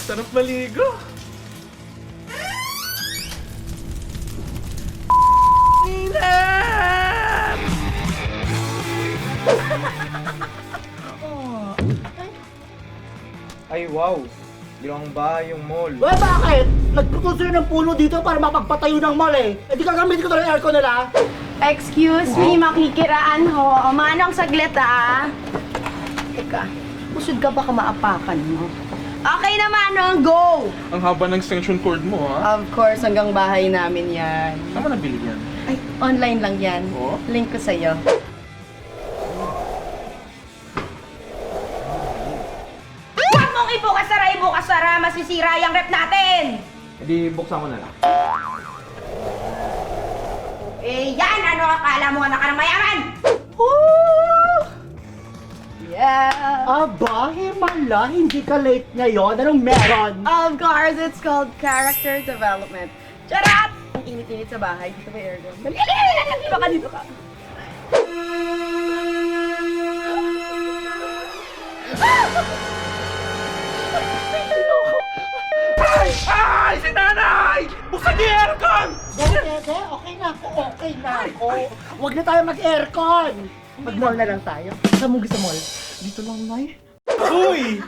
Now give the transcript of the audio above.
Sarap maligo. Inat! Ay, wow. Yung bahay, yung mall. Well, bakit? Nagputol sila ng puno dito para mapagpatayo ng mall eh. Eh di gagamitin ko talaga yung aircon nila. Excuse me, makikiraan ho. Manong saglit ah. Teka, usod ka baka maapakan mo. Okay na Manong, go! Ang haba ng extension cord mo, ha? Of course, hanggang bahay namin yan. Saan mo nabili yan? Ay, online lang yan. Oo? Link ko sa'yo. Huwag mong ibukas-sara, masisira yung rep natin! Hindi, buksan ko na lang. Eh, yan! Ano akala mo anak ka ng mayaman? Woo! Yeah! Aba, himala, hindi ka late ngayon. Anong meron? Of course, it's called character development. Charot! Ang init-init sa bahay. Dito ba aircon? Dali! Dito ka, dito ka. Ay! Si nanay! Buksan niyo yung aircon! Dede, okay na ako, okay na ako. Huwag na tayo mag-aircon. Mag-mall na lang tayo. Saan mo gusto mall? Dito lang, Nay. Uy!